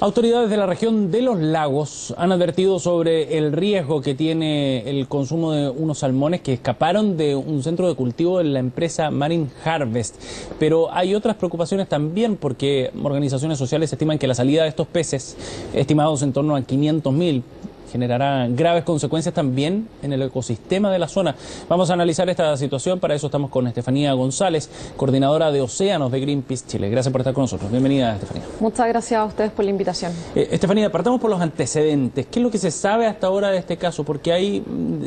Autoridades de la región de los lagos han advertido sobre el riesgo que tiene el consumo de unos salmones que escaparon de un centro de cultivo de la empresa Marine Harvest. Pero hay otras preocupaciones también porque organizaciones sociales estiman que la salida de estos peces, estimados en torno a 500.000, generará graves consecuencias también en el ecosistema de la zona. Vamos a analizar esta situación, para eso estamos con Estefanía González, coordinadora de Océanos de Greenpeace Chile. Gracias por estar con nosotros. Bienvenida, Estefanía. Muchas gracias a ustedes por la invitación. Estefanía, partamos por los antecedentes. ¿Qué es lo que se sabe hasta ahora de este caso? Porque hay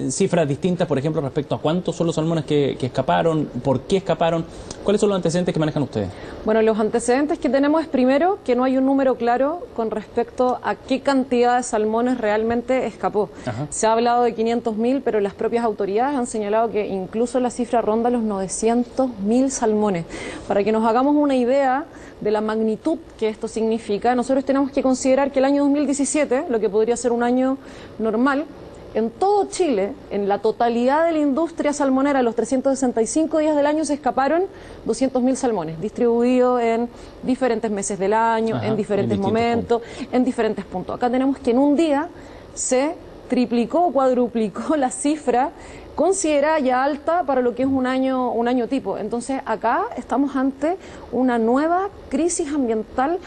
cifras distintas, por ejemplo, respecto a cuántos son los salmones que escaparon, por qué escaparon. ¿Cuáles son los antecedentes que manejan ustedes? Bueno, los antecedentes que tenemos es primero que no hay un número claro con respecto a qué cantidad de salmones realmente escapó. Ajá. Se ha hablado de 500.000, pero las propias autoridades han señalado que incluso la cifra ronda los 900.000 salmones. Para que nos hagamos una idea de la magnitud que esto significa, nosotros tenemos que considerar que el año 2017, lo que podría ser un año normal, en todo Chile, en la totalidad de la industria salmonera, los 365 días del año se escaparon 200.000 salmones, distribuidos en diferentes meses del año, en diferentes momentos, en diferentes puntos. Acá tenemos que en un día se triplicó o cuadruplicó la cifra considerada ya alta para lo que es un año tipo. Entonces acá estamos ante una nueva crisis ambiental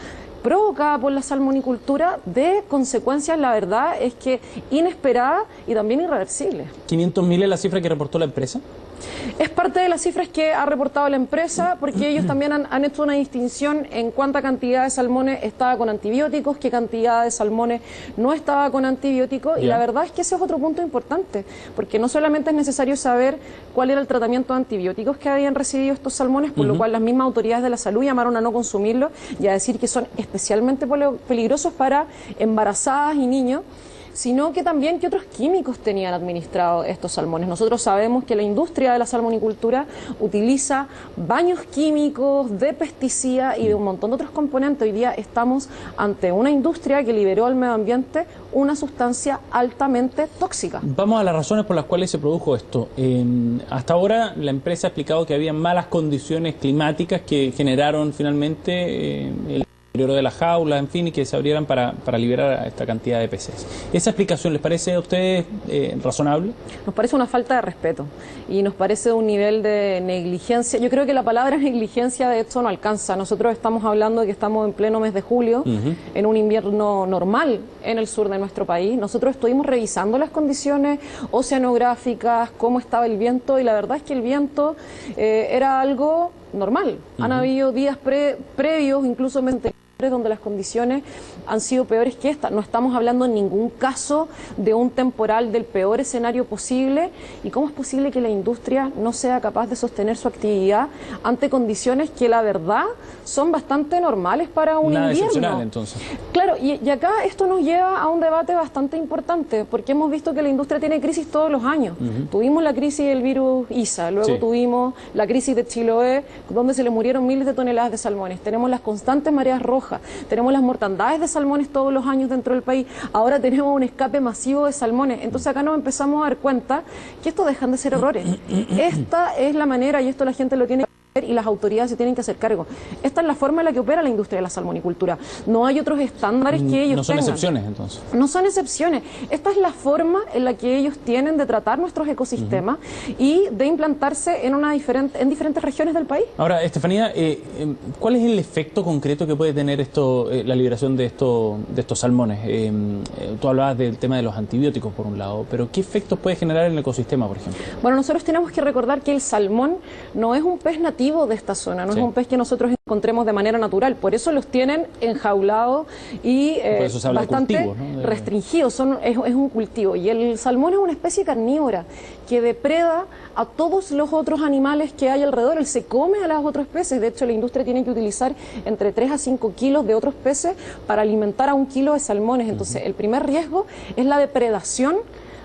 provocada por la salmonicultura, de consecuencias, la verdad, es que inesperada y también irreversible. ¿500.000 es la cifra que reportó la empresa? Es parte de las cifras que ha reportado la empresa, porque ellos también han hecho una distinción en cuánta cantidad de salmones estaba con antibióticos, qué cantidad de salmones no estaba con antibióticos, y la verdad es que ese es otro punto importante, porque no solamente es necesario saber cuál era el tratamiento de antibióticos que habían recibido estos salmones, por lo cual las mismas autoridades de la salud llamaron a no consumirlos y a decir que son especialmente peligrosos para embarazadas y niños, sino que también qué otros químicos tenían administrados estos salmones. Nosotros sabemos que la industria de la salmonicultura utiliza baños químicos, de pesticidas y de un montón de otros componentes. Hoy día estamos ante una industria que liberó al medio ambiente una sustancia altamente tóxica. Vamos a las razones por las cuales se produjo esto. Hasta ahora la empresa ha explicado que había malas condiciones climáticas que generaron finalmente el de la jaula, en fin, y que se abrieran para liberar a esta cantidad de peces. ¿Esa explicación les parece a ustedes razonable? Nos parece una falta de respeto y nos parece un nivel de negligencia. Yo creo que la palabra negligencia de hecho no alcanza. Nosotros estamos hablando de que estamos en pleno mes de julio, en un invierno normal en el sur de nuestro país. Nosotros estuvimos revisando las condiciones oceanográficas, cómo estaba el viento, y la verdad es que el viento era algo normal. Han habido días previos, incluso donde las condiciones han sido peores que esta. No estamos hablando en ningún caso de un temporal del peor escenario posible. ¿Y cómo es posible que la industria no sea capaz de sostener su actividad ante condiciones que la verdad son bastante normales para un invierno? Excepcional, entonces. Claro, y acá esto nos lleva a un debate bastante importante, porque hemos visto que la industria tiene crisis todos los años. Tuvimos la crisis del virus ISA, luego tuvimos la crisis de Chiloé, donde se le murieron miles de toneladas de salmones. Tenemos las constantes mareas rojas, tenemos las mortandades de salmones todos los años dentro del país, ahora tenemos un escape masivo de salmones. Entonces acá nos empezamos a dar cuenta que esto dejan de ser errores. Esta es la manera, y esto la gente lo tiene que ver y las autoridades se tienen que hacer cargo. Esta es la forma en la que opera la industria de la salmonicultura. No hay otros estándares que ellos no son tengan. Excepciones, entonces. No son excepciones. Esta es la forma en la que ellos tienen de tratar nuestros ecosistemas y de implantarse en diferentes regiones del país. Ahora, Estefanía, ¿cuál es el efecto concreto que puede tener la liberación de estos salmones? Tú hablabas del tema de los antibióticos, por un lado, pero ¿qué efectos puede generar en el ecosistema, por ejemplo? Bueno, nosotros tenemos que recordar que el salmón no es un pez nativo de esta zona, no es un pez que nosotros encontremos de manera natural, por eso los tienen enjaulados y bastante cultivo, ¿no? Restringidos, es un cultivo, y el salmón es una especie carnívora que depreda a todos los otros animales que hay alrededor. Él se come a las otras peces. De hecho, la industria tiene que utilizar entre 3 a 5 kilos de otros peces para alimentar a 1 kilo de salmones. Entonces, el primer riesgo es la depredación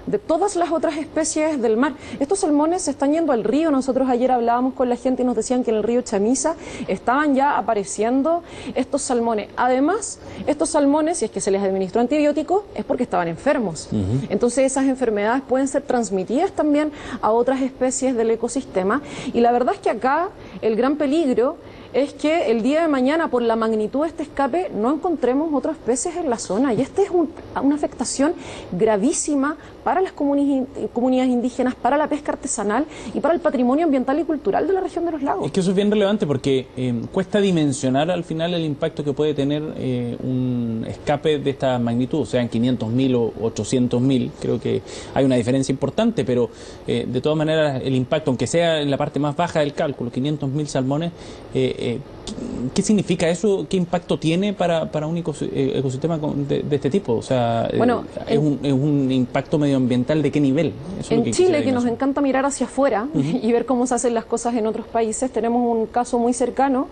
de todas las otras especies del mar. Estos salmones se están yendo al río. Nosotros ayer hablábamos con la gente y nos decían que en el río Chamisa estaban ya apareciendo estos salmones. Además, estos salmones, si es que se les administró antibióticos, es porque estaban enfermos. Entonces esas enfermedades pueden ser transmitidas también a otras especies del ecosistema. Y la verdad es que acá el gran peligro es que el día de mañana, por la magnitud de este escape, no encontremos otros peces en la zona. Y esta es una afectación gravísima para las comunidades indígenas, para la pesca artesanal y para el patrimonio ambiental y cultural de la región de los lagos. Es que eso es bien relevante porque cuesta dimensionar al final el impacto que puede tener un escape de esta magnitud, sean 500.000 o 800.000, creo que hay una diferencia importante, pero de todas maneras el impacto, aunque sea en la parte más baja del cálculo, 500.000 salmones, ¿qué significa eso? ¿Qué impacto tiene para un ecosistema de este tipo? O sea, bueno, es un impacto medioambiental ¿de qué nivel? Eso en Chile, que nos encanta mirar hacia afuera y ver cómo se hacen las cosas en otros países, tenemos un caso muy cercano,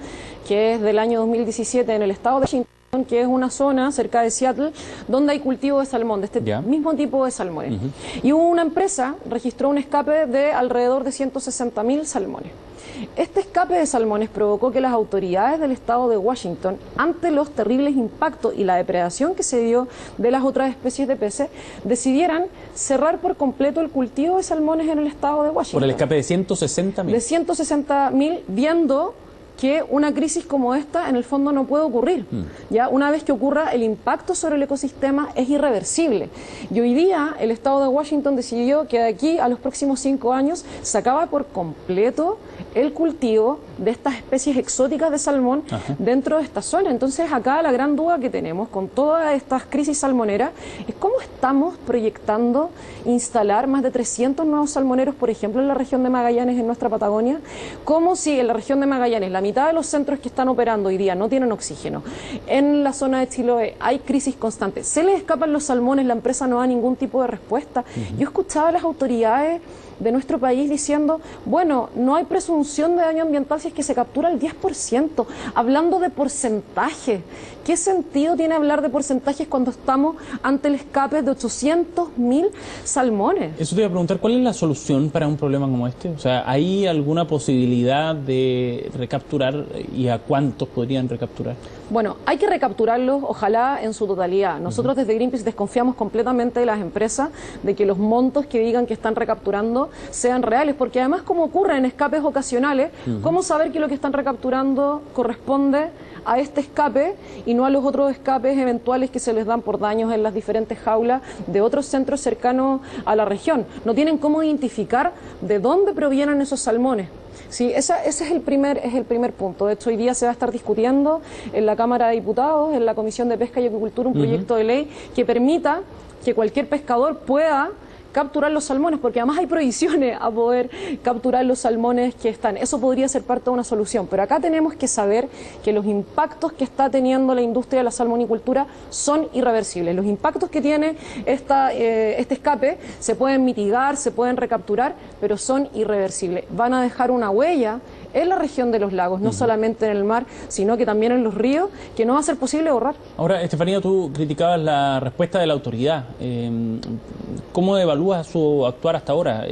que es del año 2017 en el estado de Washington, que es una zona cerca de Seattle, donde hay cultivo de salmón, de este mismo tipo de salmones. Y una empresa registró un escape de alrededor de 160.000 salmones. Este escape de salmones provocó que las autoridades del estado de Washington, ante los terribles impactos y la depredación que se dio de las otras especies de peces, decidieran cerrar por completo el cultivo de salmones en el estado de Washington. Por el escape de 160.000. De 160.000, viendo que una crisis como esta en el fondo no puede ocurrir. Ya una vez que ocurra, el impacto sobre el ecosistema es irreversible. Y hoy día el estado de Washington decidió que de aquí a los próximos 5 años se acaba por completo el cultivo de estas especies exóticas de salmón dentro de esta zona. Entonces acá la gran duda que tenemos con todas estas crisis salmoneras es cómo estamos proyectando instalar más de 300 nuevos salmoneros, por ejemplo, en la región de Magallanes, en nuestra Patagonia, como si en la región de Magallanes la mitad de los centros que están operando hoy día no tienen oxígeno. En la zona de Chiloé hay crisis constante. Se les escapan los salmones, la empresa no da ningún tipo de respuesta. Yo escuchaba a las autoridades de nuestro país diciendo, bueno, no hay presunción de daño ambiental si es que se captura el 10%, hablando de porcentaje. ¿Qué sentido tiene hablar de porcentajes cuando estamos ante el escape de 800.000 salmones? Eso te iba a preguntar, ¿cuál es la solución para un problema como este? O sea, ¿hay alguna posibilidad de recapturar y a cuántos podrían recapturar? Bueno, hay que recapturarlos, ojalá en su totalidad. Nosotros desde Greenpeace desconfiamos completamente de las empresas, de que los montos que digan que están recapturando sean reales, porque además, como ocurre en escapes ocasionales, ¿cómo saber que lo que están recapturando corresponde a este escape y no a los otros escapes eventuales que se les dan por daños en las diferentes jaulas de otros centros cercanos a la región? No tienen cómo identificar de dónde provienen esos salmones. Sí, ese es el primer punto. De hecho, hoy día se va a estar discutiendo en la Cámara de Diputados, en la Comisión de Pesca y Acuicultura, un proyecto de ley que permita que cualquier pescador pueda capturar los salmones, porque además hay prohibiciones a poder capturar los salmones que están. Eso podría ser parte de una solución, pero acá tenemos que saber que los impactos que está teniendo la industria de la salmonicultura son irreversibles. Los impactos que tiene este escape se pueden mitigar, se pueden recapturar, pero son irreversibles. Van a dejar una huella en la región de los lagos, no solamente en el mar, sino que también en los ríos, que no va a ser posible borrar. Ahora, Estefanía, tú criticabas la respuesta de la autoridad. ¿Cómo evalúas su actuar hasta ahora?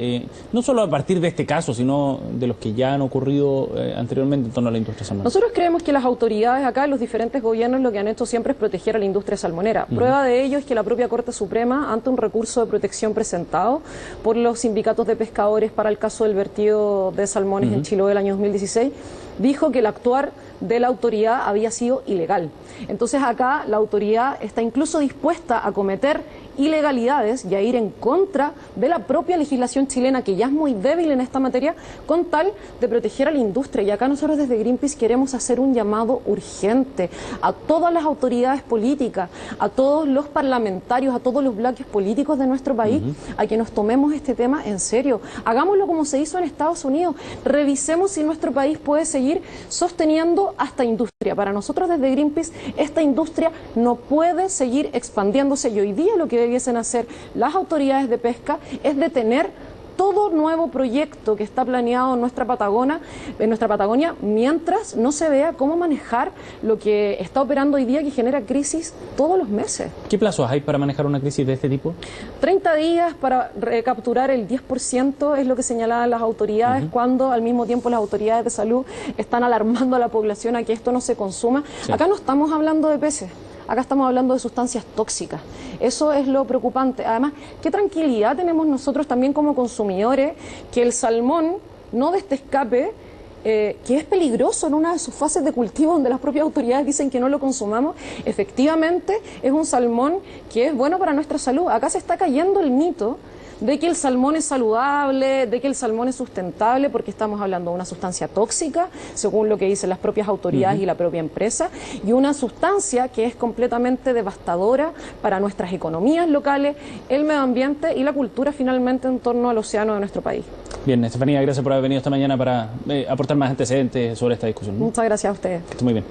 No solo a partir de este caso, sino de los que ya han ocurrido anteriormente en torno a la industria salmonera. Nosotros creemos que las autoridades acá, los diferentes gobiernos, lo que han hecho siempre es proteger a la industria salmonera. Prueba de ello es que la propia Corte Suprema, ante un recurso de protección presentado por los sindicatos de pescadores para el caso del vertido de salmones en Chiloé del año 2016, dijo que el actuar de la autoridad había sido ilegal. Entonces acá la autoridad está incluso dispuesta a cometer ilegalidades y a ir en contra de la propia legislación chilena, que ya es muy débil en esta materia, con tal de proteger a la industria. Y acá nosotros desde Greenpeace queremos hacer un llamado urgente a todas las autoridades políticas, a todos los parlamentarios, a todos los bloques políticos de nuestro país, a que nos tomemos este tema en serio. Hagámoslo como se hizo en Estados Unidos. Revisemos si nuestro país puede seguir sosteniendo a esta industria. Para nosotros desde Greenpeace, esta industria no puede seguir expandiéndose, y hoy día lo que debiesen hacer las autoridades de pesca es detener todo nuevo proyecto que está planeado en nuestra Patagonia, mientras no se vea cómo manejar lo que está operando hoy día, que genera crisis todos los meses. ¿Qué plazos hay para manejar una crisis de este tipo? 30 días para recapturar el 10% es lo que señalaban las autoridades, cuando al mismo tiempo las autoridades de salud están alarmando a la población a que esto no se consuma. Acá no estamos hablando de peces. Acá estamos hablando de sustancias tóxicas. Eso es lo preocupante. Además, qué tranquilidad tenemos nosotros también como consumidores que el salmón, no de este escape, que es peligroso en una de sus fases de cultivo, donde las propias autoridades dicen que no lo consumamos, efectivamente es un salmón que es bueno para nuestra salud. Acá se está cayendo el mito de que el salmón es saludable, de que el salmón es sustentable, porque estamos hablando de una sustancia tóxica, según lo que dicen las propias autoridades y la propia empresa, y una sustancia que es completamente devastadora para nuestras economías locales, el medio ambiente y la cultura finalmente en torno al océano de nuestro país. Bien, Estefanía, gracias por haber venido esta mañana para aportar más antecedentes sobre esta discusión. Muchas gracias a ustedes. Que esté muy bien.